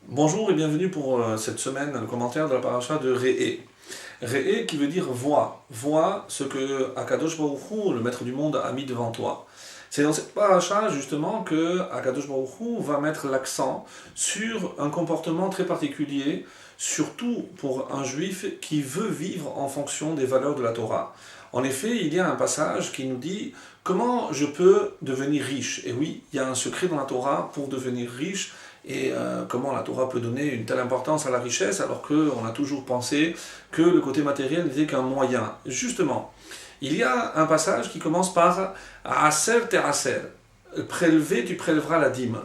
Bonjour et bienvenue pour cette semaine, le commentaire de la paracha de Re'é. Re'é qui veut dire vois, vois ce que Akadosh Baruch Hu, le maître du monde, a mis devant toi. C'est dans cette paracha justement que Akadosh Baruch Hu va mettre l'accent sur un comportement très particulier, surtout pour un juif qui veut vivre en fonction des valeurs de la Torah. En effet, il y a un passage qui nous dit comment je peux devenir riche. Et oui, il y a un secret dans la Torah pour devenir riche et comment la Torah peut donner une telle importance à la richesse alors qu'on a toujours pensé que le côté matériel n'était qu'un moyen. Justement, il y a un passage qui commence par Aser te aser, prélever, tu prélèveras la dîme.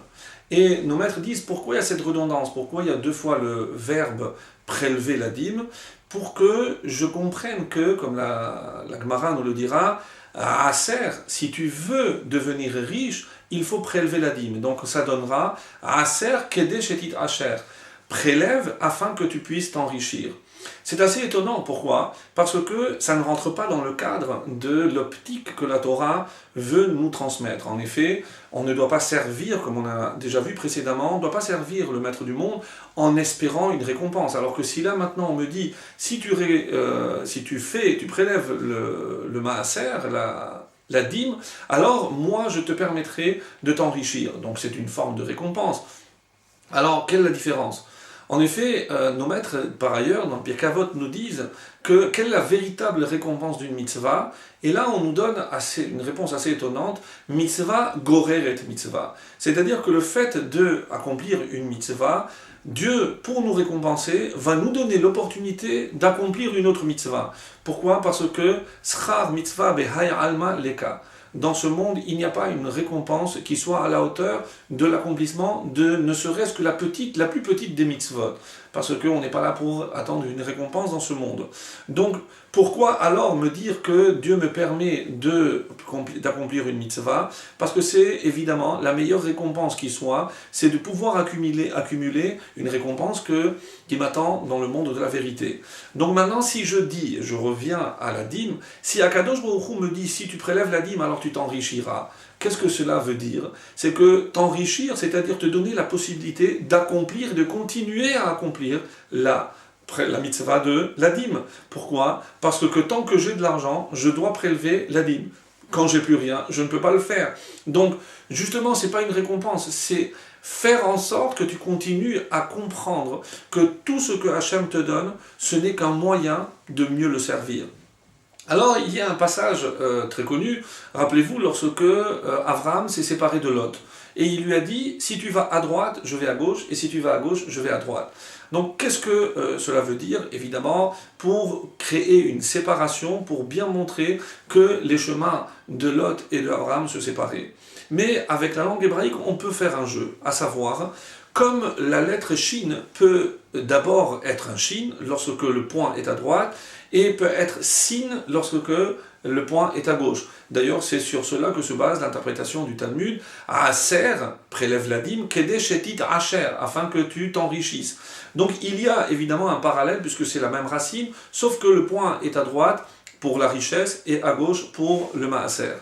Et nos maîtres disent pourquoi il y a cette redondance, pourquoi il y a deux fois le verbe prélever la dîme, pour que je comprenne que, comme la Gemara nous le dira, à Aser, si tu veux devenir riche, il faut prélever la dîme. Donc ça donnera Aser kedesh etit asher. Prélève afin que tu puisses t'enrichir. C'est assez étonnant, pourquoi? Parce que ça ne rentre pas dans le cadre de l'optique que la Torah veut nous transmettre. En effet, on ne doit pas servir, comme on a déjà vu précédemment, on ne doit pas servir le maître du monde en espérant une récompense. Alors que si là maintenant on me dit, si tu prélèves le maaser, la dîme, alors moi je te permettrai de t'enrichir. Donc c'est une forme de récompense. Alors, quelle est la différence? En effet, nos maîtres, par ailleurs, dans le Pirkei Avot, nous disent que quelle est la véritable récompense d'une mitzvah. Et là, on nous donne une réponse assez étonnante, mitzvah goreret mitzvah. C'est-à-dire que le fait d'accomplir une mitzvah, Dieu, pour nous récompenser, va nous donner l'opportunité d'accomplir une autre mitzvah. Pourquoi? Parce que schar mitzvah behai alma leka. Dans ce monde, il n'y a pas une récompense qui soit à la hauteur de l'accomplissement de ne serait-ce que la plus petite des mitzvot. Parce qu'on n'est pas là pour attendre une récompense dans ce monde. Donc, pourquoi alors me dire que Dieu me permet d'accomplir une mitzvah? Parce que c'est évidemment la meilleure récompense qui soit, c'est de pouvoir accumuler une récompense qui m'attend dans le monde de la vérité. Donc maintenant, si je dis, je reviens à la dîme, si Akadosh Baruch Hu me dit, si tu prélèves la dîme, alors tu t'enrichiras. Qu'est-ce que cela veut dire? C'est que t'enrichir, c'est-à-dire te donner la possibilité d'accomplir, de continuer à accomplir la mitzvah de la dîme. Pourquoi? Parce que tant que j'ai de l'argent, je dois prélever la dîme. Quand j'ai plus rien, je ne peux pas le faire. Donc, justement, c'est pas une récompense, c'est faire en sorte que tu continues à comprendre que tout ce que Hachem te donne, ce n'est qu'un moyen de mieux le servir. Alors, il y a un passage très connu, rappelez-vous, lorsque Abraham s'est séparé de Lot. Et il lui a dit, si tu vas à droite, je vais à gauche, et si tu vas à gauche, je vais à droite. Donc, qu'est-ce que cela veut dire? Évidemment, pour créer une séparation, pour bien montrer que les chemins de Lot et d'Abraham se séparaient. Mais avec la langue hébraïque, on peut faire un jeu, à savoir, comme la lettre Shin peut d'abord être un Shin lorsque le point est à droite, et peut être Sin lorsque le point est à gauche. D'ailleurs, c'est sur cela que se base l'interprétation du Talmud. Aser, prélève la dîme, kedesh etit asher, afin que tu t'enrichisses. Donc il y a évidemment un parallèle, puisque c'est la même racine, sauf que le point est à droite pour la richesse et à gauche pour le maaser.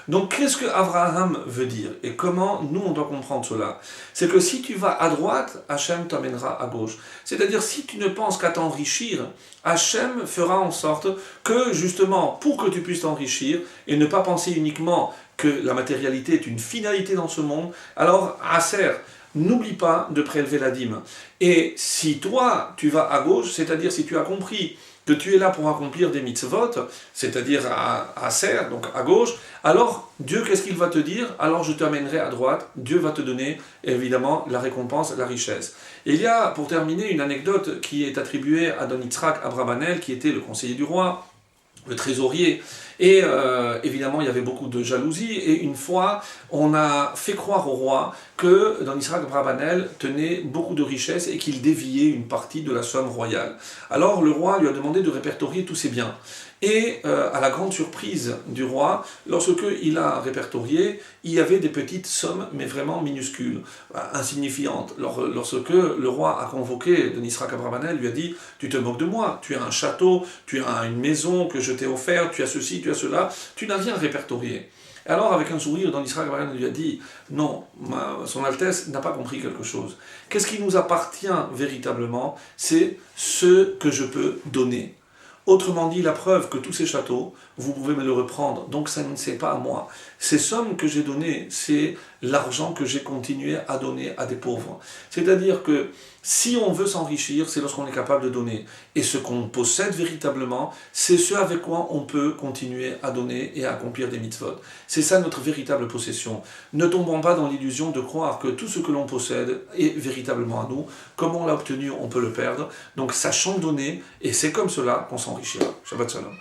Donc qu'est-ce que Abraham veut dire et comment nous on doit comprendre cela? C'est que si tu vas à droite, Hachem t'amènera à gauche. C'est-à-dire si tu ne penses qu'à t'enrichir, Hachem fera en sorte que justement pour que tu puisses t'enrichir et ne pas penser uniquement que la matérialité est une finalité dans ce monde, alors Aser, n'oublie pas de prélever la dîme. Et si toi tu vas à gauche, c'est-à-dire si tu as compris que tu es là pour accomplir des mitzvot, c'est-à-dire à serre, donc à gauche, alors Dieu, qu'est-ce qu'il va te dire? Alors je t'amènerai à droite, Dieu va te donner évidemment la récompense, la richesse. Et il y a, pour terminer, une anecdote qui est attribuée à Don Yitzhak Abravanel, qui était le conseiller du roi, le trésorier, et évidemment il y avait beaucoup de jalousie, et une fois on a fait croire au roi que Don Yitzhak Abravanel tenait beaucoup de richesses et qu'il déviait une partie de la somme royale. Alors le roi lui a demandé de répertorier tous ses biens. Et à la grande surprise du roi, lorsque il a répertorié, il y avait des petites sommes, mais vraiment minuscules, insignifiantes. Lorsque le roi a convoqué Don Yitzhak Abravanel, lui a dit « Tu te moques de moi, tu as un château, tu as une maison que je t'ai offert, tu as ceci, tu as cela, tu n'as rien répertorié. Alors, avec un sourire, dans l'Israël, lui a dit, non, son Altesse n'a pas compris quelque chose. Qu'est-ce qui nous appartient véritablement? C'est ce que je peux donner. Autrement dit, la preuve que tous ces châteaux, vous pouvez me le reprendre, donc ça ne c'est pas à moi. Ces sommes que j'ai données, c'est l'argent que j'ai continué à donner à des pauvres. C'est-à-dire que si on veut s'enrichir, c'est lorsqu'on est capable de donner. Et ce qu'on possède véritablement, c'est ce avec quoi on peut continuer à donner et à accomplir des mitzvot. C'est ça notre véritable possession. Ne tombons pas dans l'illusion de croire que tout ce que l'on possède est véritablement à nous. Comme on l'a obtenu, on peut le perdre. Donc sachons donner, et c'est comme cela qu'on s'enrichira. Shabbat Shalom.